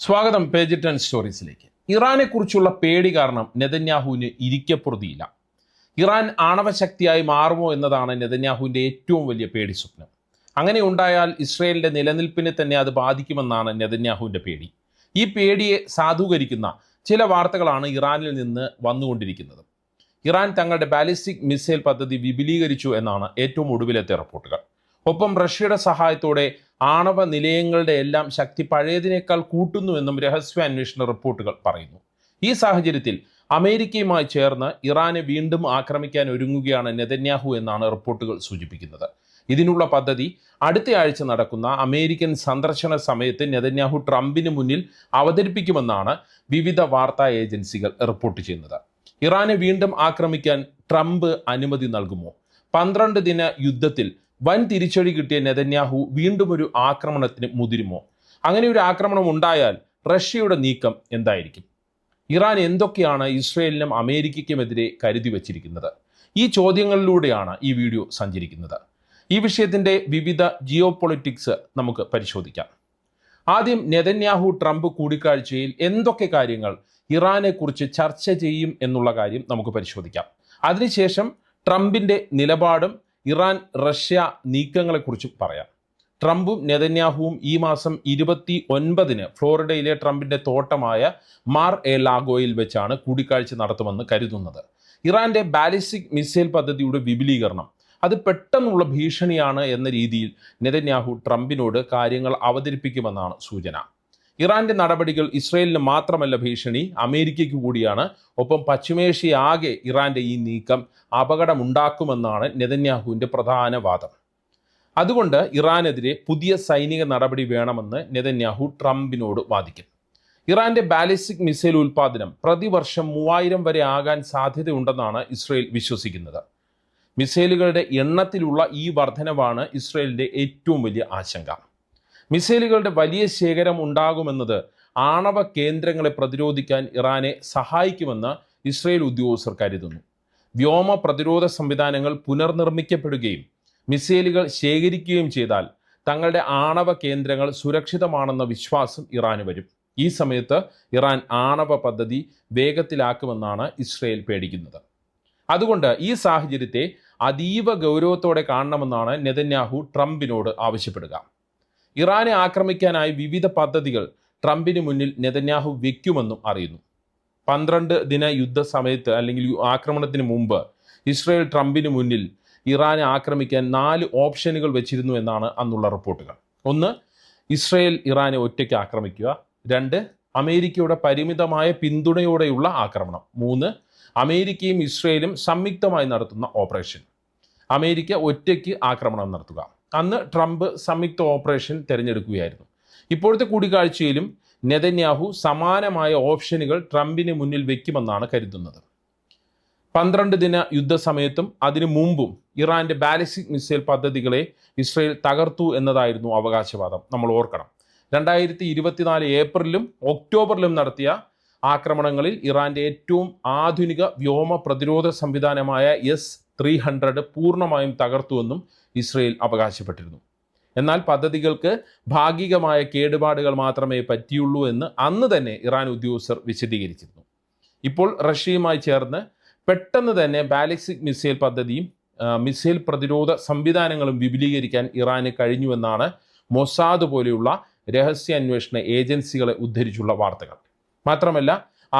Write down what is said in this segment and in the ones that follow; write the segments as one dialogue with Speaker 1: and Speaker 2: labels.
Speaker 1: സ്വാഗതം പേജ് 10 സ്റ്റോറീസിലേക്ക്. ഇറാനെ കുറിച്ചുള്ള പേടി കാരണം നെതന്യാഹുവിന് ഇരിക്കപ്പുറതിയില്ല. ഇറാൻ ആണവശക്തിയായി മാറുമോ എന്നതാണ് നെതന്യാഹുവിൻ്റെ ഏറ്റവും വലിയ പേടി സ്വപ്നം. അങ്ങനെ ഉണ്ടായാൽ ഇസ്രയേലിൻ്റെ നിലനിൽപ്പിനെ തന്നെ അത് ബാധിക്കുമെന്നാണ് നെതന്യാഹുവിൻ്റെ പേടി. ഈ പേടിയെ സാധൂകരിക്കുന്ന ചില വാർത്തകളാണ് ഇറാനിൽ നിന്ന് വന്നുകൊണ്ടിരിക്കുന്നത്. ഇറാൻ തങ്ങളുടെ ബാലിസ്റ്റിക് മിസൈൽ പദ്ധതി വിപുലീകരിച്ചു എന്നാണ് ഏറ്റവും ഒടുവിലത്തെ റിപ്പോർട്ടുകൾ. ഒപ്പം റഷ്യയുടെ സഹായത്തോടെ ആണവ നിലയങ്ങളുടെ എല്ലാം ശക്തി പഴയതിനേക്കാൾ കൂട്ടുന്നുവെന്നും രഹസ്യാന്വേഷണ റിപ്പോർട്ടുകൾ പറയുന്നു. ഈ സാഹചര്യത്തിൽ അമേരിക്കയുമായി ചേർന്ന് ഇറാനെ വീണ്ടും ആക്രമിക്കാൻ ഒരുങ്ങുകയാണ് നെതന്യാഹു എന്നാണ് റിപ്പോർട്ടുകൾ സൂചിപ്പിക്കുന്നത്. ഇതിനുള്ള പദ്ധതി അടുത്തയാഴ്ച നടക്കുന്ന അമേരിക്കൻ സന്ദർശന സമയത്ത് നെതന്യാഹു ട്രംപിന് മുന്നിൽ അവതരിപ്പിക്കുമെന്നാണ് വിവിധ വാർത്താ ഏജൻസികൾ റിപ്പോർട്ട് ചെയ്യുന്നത്. ഇറാനെ വീണ്ടും ആക്രമിക്കാൻ ട്രംപ് അനുമതി നൽകുമോ? 12 ദിന യുദ്ധത്തിൽ വൻ തിരിച്ചടി കിട്ടിയ നെതന്യാഹു വീണ്ടും ഒരു ആക്രമണത്തിന് മുതിരുമോ? അങ്ങനെ ഒരു ആക്രമണം ഉണ്ടായാൽ റഷ്യയുടെ നീക്കം എന്തായിരിക്കും? ഇറാൻ എന്തൊക്കെയാണ് ഇസ്രയേലിനും അമേരിക്കയ്ക്കുമെതിരെ കരുതി വച്ചിരിക്കുന്നത്? ഈ ചോദ്യങ്ങളിലൂടെയാണ് ഈ വീഡിയോ സഞ്ചരിക്കുന്നത്. ഈ വിഷയത്തിൻ്റെ വിവിധ ജിയോ പൊളിറ്റിക്സ് നമുക്ക് പരിശോധിക്കാം. ആദ്യം നെതന്യാഹു ട്രംപ് കൂടിക്കാഴ്ചയിൽ എന്തൊക്കെ കാര്യങ്ങൾ ഇറാനെ കുറിച്ച് ചർച്ച ചെയ്യും എന്നുള്ള കാര്യം നമുക്ക് പരിശോധിക്കാം. അതിനുശേഷം ട്രംപിൻ്റെ നിലപാടും ഇറാൻ റഷ്യ നീക്കങ്ങളെക്കുറിച്ചും പറയാം. ട്രംപും നെതന്യാഹുവും ഈ മാസം 29-ന് ഫ്ലോറിഡയിലെ ട്രംപിൻ്റെ തോട്ടമായ മാർ എ ലാഗോയിൽ വെച്ചാണ് കൂടിക്കാഴ്ച നടത്തുമെന്ന് കരുതുന്നത്. ഇറാന്റെ ബാലിസ്റ്റിക് മിസൈൽ പദ്ധതിയുടെ വിപുലീകരണം അത് പെട്ടെന്നുള്ള ഭീഷണിയാണ് എന്ന രീതിയിൽ നെതന്യാഹു ട്രംപിനോട് കാര്യങ്ങൾ അവതരിപ്പിക്കുമെന്നാണ് സൂചന. ഇറാന്റെ നടപടികൾ ഇസ്രയേലിന് മാത്രമല്ല ഭീഷണി, അമേരിക്കയ്ക്ക് കൂടിയാണ്. ഒപ്പം പശ്ചിമേഷ്യയാകെ ഇറാന്റെ ഈ നീക്കം അപകടമുണ്ടാക്കുമെന്നാണ് നെതന്യാഹുവിൻ്റെ പ്രധാന വാദം. അതുകൊണ്ട് ഇറാനെതിരെ പുതിയ സൈനിക നടപടി വേണമെന്ന് നെതന്യാഹു ട്രംപിനോട് വാദിക്കും. ഇറാന്റെ ബാലിസ്റ്റിക് മിസൈൽ ഉൽപ്പാദനം പ്രതിവർഷം 3000 വരെ ആകാൻ സാധ്യതയുണ്ടെന്നാണ് ഇസ്രയേൽ വിശ്വസിക്കുന്നത്. മിസൈലുകളുടെ എണ്ണത്തിലുള്ള ഈ വർധനവാണ് ഇസ്രയേലിൻ്റെ ഏറ്റവും വലിയ ആശങ്ക. മിസൈലുകളുടെ വലിയ ശേഖരം ഉണ്ടാകുമെന്നത് ആണവ കേന്ദ്രങ്ങളെ പ്രതിരോധിക്കാൻ ഇറാനെ സഹായിക്കുമെന്ന് ഇസ്രയേൽ ഉദ്യോഗസ്ഥർ കരുതുന്നു. വ്യോമ പ്രതിരോധ സംവിധാനങ്ങൾ പുനർനിർമ്മിക്കപ്പെടുകയും മിസൈലുകൾ ശേഖരിക്കുകയും ചെയ്താൽ തങ്ങളുടെ ആണവ കേന്ദ്രങ്ങൾ സുരക്ഷിതമാണെന്ന വിശ്വാസം ഇറാന് വരും. ഈ സമയത്ത് ഇറാൻ ആണവ പദ്ധതി വേഗത്തിലാക്കുമെന്നാണ് ഇസ്രയേൽ പേടിക്കുന്നത്. അതുകൊണ്ട് ഈ സാഹചര്യത്തെ അതീവ ഗൗരവത്തോടെ കാണണമെന്നാണ് നെതന്യാഹു ട്രംപിനോട് ആവശ്യപ്പെടുക. ഇറാനെ ആക്രമിക്കാനായി വിവിധ പദ്ധതികൾ ട്രംപിന് മുന്നിൽ നെതന്യാഹു വയ്ക്കുമെന്നും അറിയുന്നു. 12 ദിന യുദ്ധ സമയത്ത് അല്ലെങ്കിൽ ആക്രമണത്തിന് മുമ്പ് ഇസ്രയേൽ ട്രംപിന് മുന്നിൽ ഇറാനെ ആക്രമിക്കാൻ 4 ഓപ്ഷനുകൾ വെച്ചിരുന്നു എന്നാണ് അന്നുള്ള റിപ്പോർട്ടുകൾ. 1. ഇസ്രയേൽ ഇറാനെ ഒറ്റയ്ക്ക് ആക്രമിക്കുക. 2. അമേരിക്കയുടെ പരിമിതമായ പിന്തുണയോടെയുള്ള ആക്രമണം. 3. അമേരിക്കയും ഇസ്രയേലും സംയുക്തമായി നടത്തുന്ന ഓപ്പറേഷൻ. അമേരിക്ക ഒറ്റയ്ക്ക് ആക്രമണം നടത്തുക. അന്ന് ട്രംപ് സംയുക്ത ഓപ്പറേഷൻ തിരഞ്ഞെടുക്കുകയായിരുന്നു. ഇപ്പോഴത്തെ കൂടിക്കാഴ്ചയിലും നെതന്യാഹു സമാനമായ ഓപ്ഷനുകൾ ട്രംപിന് മുന്നിൽ വയ്ക്കുമെന്നാണ് കരുതുന്നത്. 12 ദിന യുദ്ധസമയത്തും അതിനു മുമ്പും ഇറാന്റെ ബാലിസ്റ്റിക് മിസൈൽ പദ്ധതികളെ ഇസ്രയേൽ തകർത്തു എന്നതായിരുന്നു അവകാശവാദം. നമ്മൾ ഓർക്കണം, 2024 ഏപ്രിലും ഒക്ടോബറിലും നടത്തിയ ആക്രമണങ്ങളിൽ ഇറാന്റെ ഏറ്റവും ആധുനിക വ്യോമ പ്രതിരോധ സംവിധാനമായ S-300 പൂർണ്ണമായും തകർത്തുവെന്നും ഇസ്രയേൽ അവകാശപ്പെട്ടിരുന്നു. എന്നാൽ പദ്ധതികൾക്ക് ഭാഗികമായ കേടുപാടുകൾ മാത്രമേ പറ്റിയുള്ളൂ എന്ന് അന്ന് തന്നെ ഇറാൻ ഉദ്യോഗസ്ഥർ വിശദീകരിച്ചിരുന്നു. ഇപ്പോൾ റഷ്യയുമായി ചേർന്ന് പെട്ടെന്ന് തന്നെ ബാലിസ്റ്റിക് മിസൈൽ പദ്ധതിയും മിസൈൽ പ്രതിരോധ സംവിധാനങ്ങളും വിപുലീകരിക്കാൻ ഇറാന് കഴിഞ്ഞുവെന്നാണ് മൊസാദ് പോലെയുള്ള രഹസ്യാന്വേഷണ ഏജൻസികളെ ഉദ്ധരിച്ചുള്ള വാർത്തകൾ. മാത്രമല്ല,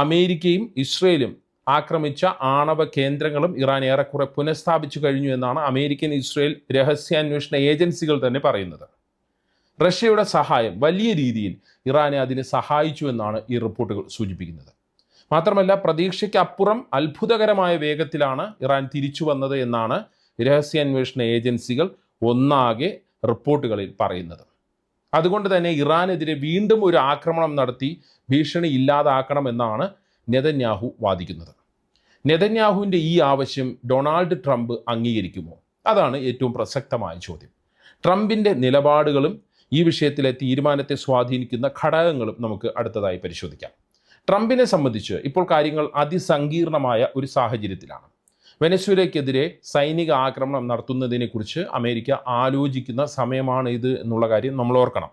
Speaker 1: അമേരിക്കയും ഇസ്രയേലും ആക്രമിച്ച ആണവ കേന്ദ്രങ്ങളും ഇറാൻ ഏറെക്കുറെ പുനഃസ്ഥാപിച്ചു കഴിഞ്ഞു എന്നാണ് അമേരിക്കൻ ഇസ്രയേൽ രഹസ്യാന്വേഷണ ഏജൻസികൾ തന്നെ പറയുന്നത്. റഷ്യയുടെ സഹായം വലിയ രീതിയിൽ ഇറാനെ അതിന് സഹായിച്ചു എന്നാണ് ഈ റിപ്പോർട്ടുകൾ സൂചിപ്പിക്കുന്നത്. മാത്രമല്ല, പ്രതീക്ഷയ്ക്കപ്പുറം അത്ഭുതകരമായ വേഗത്തിലാണ് ഇറാൻ തിരിച്ചു വന്നത് എന്നാണ് രഹസ്യാന്വേഷണ ഏജൻസികൾ ഒന്നാകെ റിപ്പോർട്ടുകളിൽ പറയുന്നത്. അതുകൊണ്ട് തന്നെ ഇറാനെതിരെ വീണ്ടും ഒരു ആക്രമണം നടത്തി ഭീഷണി ഇല്ലാതാക്കണമെന്നാണ് നെതന്യാഹു വാദിക്കുന്നത്. നെതന്യാഹുവിൻ്റെ ഈ ആവശ്യം ഡൊണാൾഡ് ട്രംപ് അംഗീകരിക്കുമോ? അതാണ് ഏറ്റവും പ്രസക്തമായ ചോദ്യം. ട്രംപിൻ്റെ നിലപാടുകളും ഈ വിഷയത്തിലെ തീരുമാനത്തെ സ്വാധീനിക്കുന്ന ഘടകങ്ങളും നമുക്ക് അടുത്തതായി പരിശോധിക്കാം. ട്രംപിനെ സംബന്ധിച്ച് ഇപ്പോൾ കാര്യങ്ങൾ അതിസങ്കീർണമായ ഒരു സാഹചര്യത്തിലാണ്. വെനസ്വേലയ്ക്കെതിരെ സൈനിക ആക്രമണം നടത്തുന്നതിനെക്കുറിച്ച് അമേരിക്ക ആലോചിക്കുന്ന സമയമാണ് ഇത് എന്നുള്ള കാര്യം നമ്മൾ ഓർക്കണം.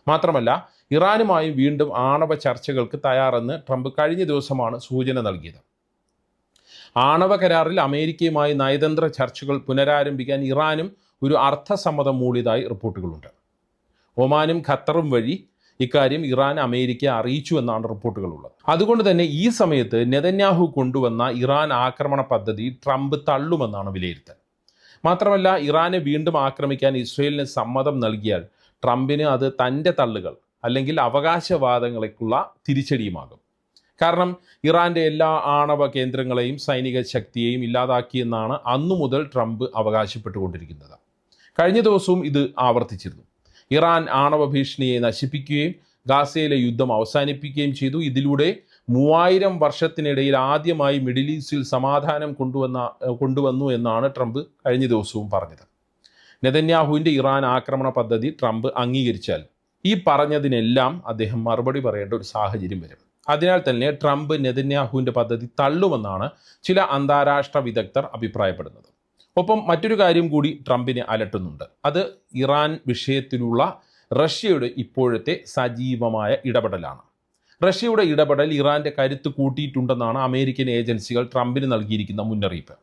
Speaker 1: മാത്രമല്ല, ഇറാനുമായും വീണ്ടും ആണവ ചർച്ചകൾക്ക് തയ്യാറെന്ന് ട്രംപ് കഴിഞ്ഞ ദിവസമാണ് സൂചന നൽകിയത്. ആണവ കരാറിൽ അമേരിക്കയുമായി നയതന്ത്ര ചർച്ചകൾ പുനരാരംഭിക്കാൻ ഇറാനും ഒരു അർത്ഥസമ്മതം മൂളിയതായി റിപ്പോർട്ടുകളുണ്ട്. ഒമാനും ഖത്തറും വഴി ഇക്കാര്യം ഇറാൻ അമേരിക്കയെ അറിയിച്ചു എന്നാണ് റിപ്പോർട്ടുകളുള്ളത്. അതുകൊണ്ട് തന്നെ ഈ സമയത്ത് നെതന്യാഹു കൊണ്ടുവന്ന ഇറാൻ ആക്രമണ പദ്ധതി ട്രംപ് തള്ളുമെന്നാണ് വിലയിരുത്തൽ. മാത്രമല്ല, ഇറാനെ വീണ്ടും ആക്രമിക്കാൻ ഇസ്രയേലിന് സമ്മതം നൽകിയാൽ ട്രംപിന് അത് തൻ്റെ തള്ളുകൾ അല്ലെങ്കിൽ അവകാശവാദങ്ങളേക്കുള്ള തിരിച്ചടിയുമാകും. കാരണം ഇറാൻ്റെ എല്ലാ ആണവ കേന്ദ്രങ്ങളെയും സൈനിക ശക്തിയെയും ഇല്ലാതാക്കിയെന്നാണ് അന്നു മുതൽ ട്രംപ് അവകാശപ്പെട്ടുകൊണ്ടിരിക്കുന്നത്. കഴിഞ്ഞ ദിവസവും ഇത് ആവർത്തിച്ചിരുന്നു. ഇറാൻ ആണവ ഭീഷണിയെ നശിപ്പിക്കുകയും ഗാസയിലെ യുദ്ധം അവസാനിപ്പിക്കുകയും ചെയ്തു. ഇതിലൂടെ 3000 വർഷത്തിനിടയിൽ ആദ്യമായി മിഡിൽ ഈസ്റ്റിൽ സമാധാനം കൊണ്ടുവന്നു എന്നാണ് ട്രംപ് കഴിഞ്ഞ ദിവസവും പറഞ്ഞത്. നെതന്യാഹുവിൻ്റെ ഇറാൻ ആക്രമണ പദ്ധതി ട്രംപ് അംഗീകരിച്ചാൽ ഈ പറഞ്ഞതിനെല്ലാം അദ്ദേഹം മറുപടി പറയേണ്ട ഒരു സാഹചര്യം വരും. അതിനാൽ തന്നെ ട്രംപ് നെതന്യാഹുവിൻ്റെ പദ്ധതി തള്ളുമെന്നാണ് ചില അന്താരാഷ്ട്ര വിദഗ്ധർ അഭിപ്രായപ്പെടുന്നത്. ഒപ്പം മറ്റൊരു കാര്യം കൂടി ട്രംപിനെ അലട്ടുന്നുണ്ട്. അത് ഇറാൻ വിഷയത്തിലുള്ള റഷ്യയുടെ ഇപ്പോഴത്തെ സജീവമായ ഇടപെടലാണ്. റഷ്യയുടെ ഇടപെടൽ ഇറാൻ്റെ കരുത്ത് കൂട്ടിയിട്ടുണ്ടെന്നാണ് അമേരിക്കൻ ഏജൻസികൾ ട്രംപിന് നൽകിയിരിക്കുന്ന മുന്നറിയിപ്പ്.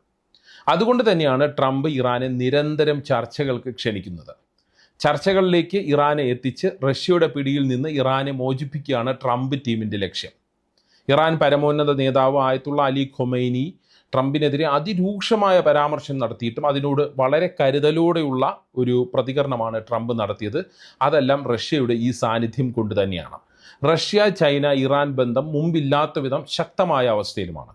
Speaker 1: അതുകൊണ്ട് തന്നെയാണ് ട്രംപ് ഇറാനെ നിരന്തരം ചർച്ചകൾക്ക് ക്ഷണിക്കുന്നത്. ചർച്ചകളിലേക്ക് ഇറാനെ എത്തിച്ച് റഷ്യയുടെ പിടിയിൽ നിന്ന് ഇറാനെ മോചിപ്പിക്കുകയാണ് ട്രംപ് ടീമിൻ്റെ ലക്ഷ്യം. ഇറാൻ പരമോന്നത നേതാവ് ആയത്തുള്ള അലി ഖൊമൈനി ട്രംപിനെതിരെ അതിരൂക്ഷമായ പരാമർശം നടത്തിയിട്ടും അതിനോട് വളരെ കരുതലോടെയുള്ള ഒരു പ്രതികരണമാണ് ട്രംപ് നടത്തിയത്. അതെല്ലാം റഷ്യയുടെ ഈ സാന്നിധ്യം കൊണ്ട് തന്നെയാണ്. റഷ്യ ചൈന ഇറാൻ ബന്ധം മുമ്പില്ലാത്ത വിധം ശക്തമായ അവസ്ഥയിലുമാണ്.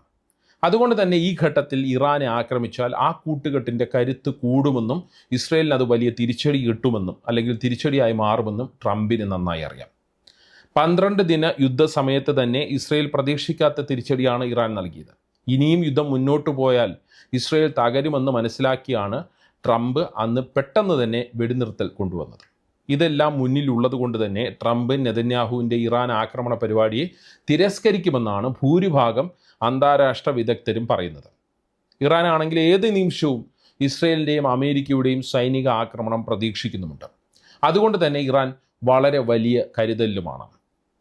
Speaker 1: അതുകൊണ്ട് തന്നെ ഈ ഘട്ടത്തിൽ ഇറാനെ ആക്രമിച്ചാൽ ആ കൂട്ടുകെട്ടിൻ്റെ കരുത്ത് കൂടുമെന്നും ഇസ്രയേലിന് അത് വലിയ തിരിച്ചടി കിട്ടുമെന്നും അല്ലെങ്കിൽ തിരിച്ചടിയായി മാറുമെന്നും ട്രംപിന് നന്നായി അറിയാം. 12 ദിന യുദ്ധസമയത്ത് തന്നെ ഇസ്രയേൽ പ്രതീക്ഷിക്കാത്ത തിരിച്ചടിയാണ് ഇറാൻ നൽകിയത്. ഇനിയും യുദ്ധം മുന്നോട്ട് പോയാൽ ഇസ്രയേൽ തകരുമെന്ന് മനസ്സിലാക്കിയാണ് ട്രംപ് അന്ന് പെട്ടെന്ന് തന്നെ വെടിനിർത്തൽ കൊണ്ടുവന്നത്. ഇതെല്ലാം മുന്നിലുള്ളത് കൊണ്ട് തന്നെ ട്രംപ് നെതന്യാഹുവിൻ്റെ ഇറാൻ ആക്രമണ പരിപാടിയെ തിരസ്കരിക്കുമെന്നാണ് ഭൂരിഭാഗം അന്താരാഷ്ട്ര വിദഗ്ധരും പറയുന്നത്. ഇറാൻ ആണെങ്കിൽ ഏത് നിമിഷവും ഇസ്രയേലിൻ്റെയും അമേരിക്കയുടെയും സൈനിക ആക്രമണം പ്രതീക്ഷിക്കുന്നുമുണ്ട്. അതുകൊണ്ട് തന്നെ ഇറാൻ വളരെ വലിയ കരുതലിലുമാണ്.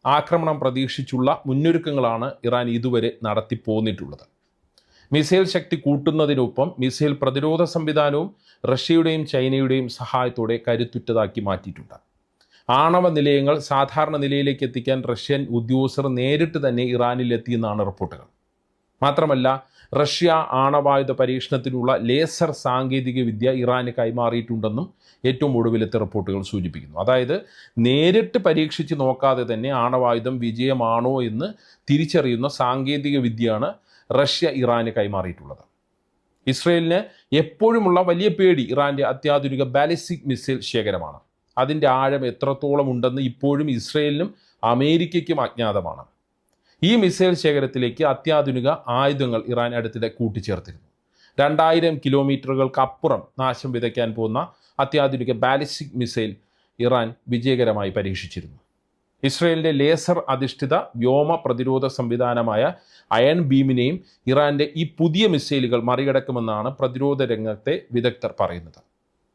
Speaker 1: ആക്രമണം പ്രതീക്ഷിച്ചുള്ള മുന്നൊരുക്കങ്ങളാണ് ഇറാൻ ഇതുവരെ നടത്തിപ്പോന്നിട്ടുള്ളത്. മിസൈൽ ശക്തി കൂട്ടുന്നതിനൊപ്പം മിസൈൽ പ്രതിരോധ സംവിധാനവും റഷ്യയുടെയും ചൈനയുടെയും സഹായത്തോടെ കരുത്തുറ്റതാക്കി മാറ്റിയിട്ടുണ്ട്. ആണവ നിലയങ്ങൾ സാധാരണ നിലയിലേക്ക് എത്തിക്കാൻ റഷ്യൻ ഉദ്യോഗസ്ഥർ നേരിട്ട് തന്നെ ഇറാനിലെത്തിയെന്നാണ് റിപ്പോർട്ടുകൾ. മാത്രമല്ല, റഷ്യ ആണവായുധ പരീക്ഷണത്തിനുള്ള ലേസർ സാങ്കേതിക വിദ്യ ഇറാന് കൈമാറിയിട്ടുണ്ടെന്നും ഏറ്റവും ഒടുവിലത്തെ റിപ്പോർട്ടുകൾ സൂചിപ്പിക്കുന്നു. അതായത് നേരിട്ട് പരീക്ഷിച്ച് നോക്കാതെ തന്നെ ആണവായുധം വിജയമാണോ എന്ന് തിരിച്ചറിയുന്ന സാങ്കേതിക വിദ്യയാണ് റഷ്യ ഇറാന് കൈമാറിയിട്ടുള്ളത്. ഇസ്രയേലിന് എപ്പോഴുമുള്ള വലിയ പേടി ഇറാൻ്റെ അത്യാധുനിക ബാലിസ്റ്റിക് മിസൈൽ ശേഖരമാണ്. അതിൻ്റെ ആഴം എത്രത്തോളം ഉണ്ടെന്ന് ഇപ്പോഴും ഇസ്രയേലിനും അമേരിക്കയ്ക്കും അജ്ഞാതമാണ്. ഈ മിസൈൽ ശേഖരത്തിലേക്ക് അത്യാധുനിക ആയുധങ്ങൾ ഇറാൻ അടുത്തിടെ കൂട്ടിച്ചേർത്തിരുന്നു. 2000 കിലോമീറ്ററുകൾക്കപ്പുറം നാശം വിതയ്ക്കാൻ പോകുന്ന അത്യാധുനിക ബാലിസ്റ്റിക് മിസൈൽ ഇറാൻ വിജയകരമായി പരീക്ഷിച്ചിരുന്നു. ഇസ്രയേലിൻ്റെ ലേസർ അധിഷ്ഠിത വ്യോമ പ്രതിരോധ സംവിധാനമായ അയൺ ബീമിനെയും ഇറാൻ്റെ ഈ പുതിയ മിസൈലുകൾ മറികടക്കുമെന്നാണ് പ്രതിരോധ രംഗത്തെ വിദഗ്ധർ പറയുന്നത്.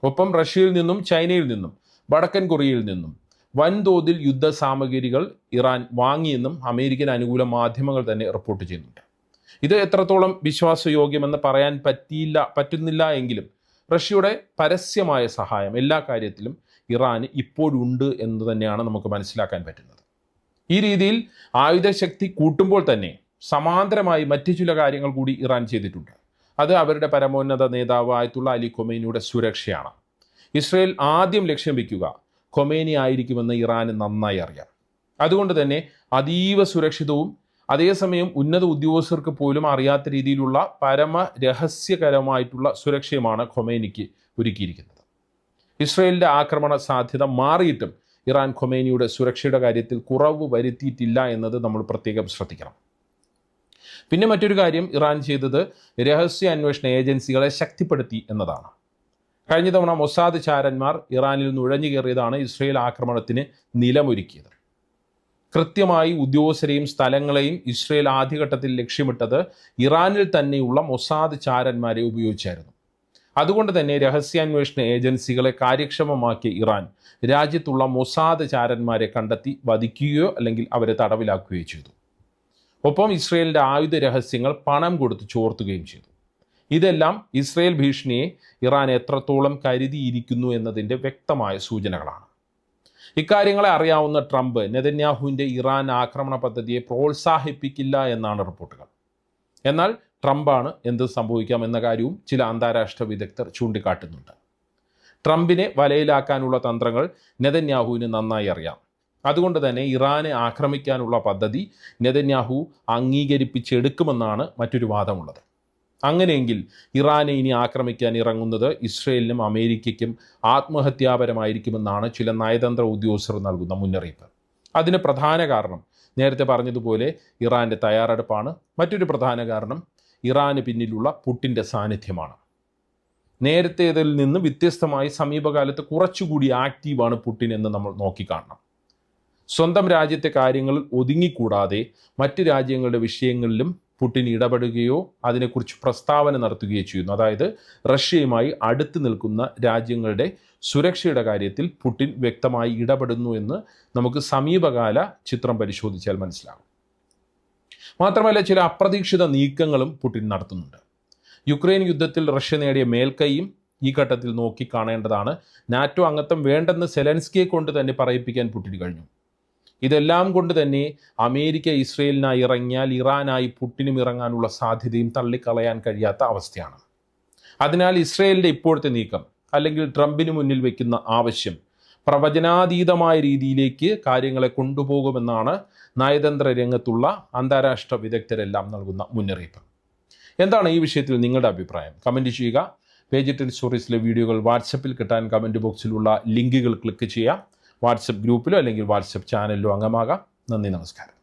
Speaker 1: ഒപ്പം റഷ്യയിൽ നിന്നും ചൈനയിൽ നിന്നും വടക്കൻ കൊറിയയിൽ നിന്നും വൻതോതിൽ യുദ്ധസാമഗ്രികൾ ഇറാൻ വാങ്ങിയെന്നും അമേരിക്കൻ അനുകൂല മാധ്യമങ്ങൾ തന്നെ റിപ്പോർട്ട് ചെയ്യുന്നുണ്ട്. ഇത് എത്രത്തോളം വിശ്വാസയോഗ്യമെന്ന് പറയാൻ പറ്റുന്നില്ല എങ്കിലും റഷ്യയുടെ പരസ്യമായ സഹായം എല്ലാ കാര്യത്തിലും ഇറാന് ഇപ്പോഴുണ്ട് എന്ന് തന്നെയാണ് നമുക്ക് മനസ്സിലാക്കാൻ പറ്റുന്നത്. ഈ രീതിയിൽ ആയുധശക്തി കൂട്ടുമ്പോൾ തന്നെ സമാന്തരമായി മറ്റു ചില കാര്യങ്ങൾ കൂടി ഇറാൻ ചെയ്തിട്ടുണ്ട്. അത് അവരുടെ പരമോന്നത നേതാവ് ആയത്തുള്ള അലി ഖൊമൈനിയുടെ സുരക്ഷയാണ്. ഇസ്രയേൽ ആദ്യം ലക്ഷ്യം വയ്ക്കുക ഖൊമൈനി ആയിരിക്കുമെന്ന് ഇറാന് നന്നായി അറിയാം. അതുകൊണ്ട് തന്നെ അതീവ സുരക്ഷിതവും അതേസമയം ഉന്നത ഉദ്യോഗസ്ഥർക്ക് പോലും അറിയാത്ത രീതിയിലുള്ള പരമ രഹസ്യകരമായിട്ടുള്ള സുരക്ഷയുമാണ് ഖൊമൈനിക്ക് ഒരുക്കിയിരിക്കുന്നത്. ഇസ്രയേലിൻ്റെ ആക്രമണ സാധ്യത മാറിയിട്ടും ഇറാൻ ഖൊമൈനിയുടെ സുരക്ഷയുടെ കാര്യത്തിൽ കുറവ് വരുത്തിയിട്ടില്ല എന്നത് നമ്മൾ പ്രത്യേകം ശ്രദ്ധിക്കണം. പിന്നെ മറ്റൊരു കാര്യം ഇറാൻ ചെയ്തത് രഹസ്യ അന്വേഷണ ഏജൻസികളെ ശക്തിപ്പെടുത്തി എന്നതാണ്. കഴിഞ്ഞ തവണ മൊസാദ് ചാരന്മാർ ഇറാനിൽ നുഴഞ്ഞു കയറിയതാണ് ഇസ്രയേൽ ആക്രമണത്തിന് നിലമൊരുക്കിയത്. കൃത്യമായി ഉദ്യോഗസ്ഥരെയും സ്ഥലങ്ങളെയും ഇസ്രയേൽ ആദ്യഘട്ടത്തിൽ ലക്ഷ്യമിട്ടത് ഇറാനിൽ തന്നെയുള്ള മൊസാദ് ചാരന്മാരെ ഉപയോഗിച്ചായിരുന്നു. അതുകൊണ്ട് തന്നെ രഹസ്യാന്വേഷണ ഏജൻസികളെ കാര്യക്ഷമമാക്കിയ ഇറാൻ രാജ്യത്തുള്ള മൊസാദ് ചാരന്മാരെ കണ്ടെത്തി വധിക്കുകയോ അല്ലെങ്കിൽ അവരെ തടവിലാക്കുകയോ ചെയ്തു. ഒപ്പം ഇസ്രയേലിൻ്റെ ആയുധ രഹസ്യങ്ങൾ പണം കൊടുത്ത് ചോർത്തുകയും ചെയ്തു. ഇതെല്ലാം ഇസ്രയേൽ ഭീഷണിയെ ഇറാൻ എത്രത്തോളം കരുതിയിരിക്കുന്നു എന്നതിൻ്റെ വ്യക്തമായ സൂചനകളാണ്. ഇക്കാര്യങ്ങളെ അറിയാവുന്ന ട്രംപ് നെതന്യാഹുവിൻ്റെ ഇറാൻ ആക്രമണ പദ്ധതിയെ പ്രോത്സാഹിപ്പിക്കില്ല എന്നാണ് റിപ്പോർട്ടുകൾ. എന്നാൽ ട്രംപാണ് എന്ത് സംഭവിക്കാം എന്ന കാര്യവും ചില അന്താരാഷ്ട്ര വിദഗ്ധർ ചൂണ്ടിക്കാട്ടുന്നുണ്ട്. ട്രംപിനെ വലയിലാക്കാനുള്ള തന്ത്രങ്ങൾ നെതന്യാഹുവിന് നന്നായി അറിയാം. അതുകൊണ്ട് തന്നെ ഇറാനെ ആക്രമിക്കാനുള്ള പദ്ധതി നെതന്യാഹു അംഗീകരിപ്പിച്ചെടുക്കുമെന്നാണ് മറ്റൊരു വാദമുള്ളത്. അങ്ങനെയെങ്കിൽ ഇറാനെ ഇനി ആക്രമിക്കാൻ ഇറങ്ങുന്നത് ഇസ്രയേലിനും അമേരിക്കയ്ക്കും ആത്മഹത്യാപരമായിരിക്കുമെന്നാണ് ചില നയതന്ത്ര ഉദ്യോഗസ്ഥർ നൽകുന്ന മുന്നറിയിപ്പ്. അതിന് പ്രധാന കാരണം നേരത്തെ പറഞ്ഞതുപോലെ ഇറാൻ്റെ തയ്യാറെടുപ്പാണ്. മറ്റൊരു പ്രധാന കാരണം ഇറാന് പിന്നിലുള്ള പുട്ടിൻ്റെ സാന്നിധ്യമാണ്. നേരത്തേതിൽ നിന്ന് വ്യത്യസ്തമായി സമീപകാലത്ത് കുറച്ചുകൂടി ആക്റ്റീവാണ് പുട്ടിൻ എന്ന് നമ്മൾ നോക്കിക്കാണണം. സ്വന്തം രാജ്യത്തെ കാര്യങ്ങളിൽ ഒതുങ്ങിക്കൂടാതെ മറ്റ് രാജ്യങ്ങളുടെ വിഷയങ്ങളിലും പുടിൻ ഇടപെടുകയോ അതിനെക്കുറിച്ച് പ്രസ്താവന നടത്തുകയോ ചെയ്യുന്നു. അതായത് റഷ്യയുമായി അടുത്ത് നിൽക്കുന്ന രാജ്യങ്ങളുടെ സുരക്ഷയുടെ കാര്യത്തിൽ പുടിൻ വ്യക്തമായി ഇടപെടുന്നു എന്ന് നമുക്ക് സമീപകാല ചിത്രം പരിശോധിച്ചാൽ മനസ്സിലാകും. മാത്രമല്ല ചില അപ്രതീക്ഷിത നീക്കങ്ങളും പുടിൻ നടത്തുന്നുണ്ട്. യുക്രൈൻ യുദ്ധത്തിൽ റഷ്യ നേടിയ മേൽക്കൈയും ഈ ഘട്ടത്തിൽ നോക്കിക്കാണേണ്ടതാണ്. നാറ്റോ അംഗത്വം വേണ്ടെന്ന് സെലൻസ്കിയെ കൊണ്ട് തന്നെ പറയിപ്പിക്കാൻ പുടിന് കഴിഞ്ഞു. ഇതെല്ലാം കൊണ്ട് തന്നെ അമേരിക്ക ഇസ്രയേലിനായി ഇറങ്ങിയാൽ ഇറാനായി പുടിനും ഇറങ്ങാനുള്ള സാധ്യതയും തള്ളിക്കളയാൻ കഴിയാത്ത അവസ്ഥയാണ്. അതിനാൽ ഇസ്രയേലിൻ്റെ ഇപ്പോഴത്തെ നീക്കം അല്ലെങ്കിൽ ട്രംപിന് മുന്നിൽ വയ്ക്കുന്ന ആവശ്യം പ്രവചനാതീതമായ രീതിയിലേക്ക് കാര്യങ്ങളെ കൊണ്ടുപോകുമെന്നാണ് നയതന്ത്ര രംഗത്തുള്ള അന്താരാഷ്ട്ര വിദഗ്ധരെല്ലാം നൽകുന്ന മുന്നറിയിപ്പ്. എന്താണ് ഈ വിഷയത്തിൽ നിങ്ങളുടെ അഭിപ്രായം? കമൻറ്റ് ചെയ്യുക. പേജ് 10 സ്റ്റോറീസിലെ വീഡിയോകൾ വാട്സപ്പിൽ കിട്ടാൻ കമൻറ്റ് ബോക്സിലുള്ള ലിങ്കുകൾ ക്ലിക്ക് ചെയ്യാം. വാട്സപ്പ് ഗ്രൂപ്പിലോ അല്ലെങ്കിൽ വാട്സപ്പ് ചാനലിലോ അംഗമാകാം. നന്ദി, നമസ്കാരം.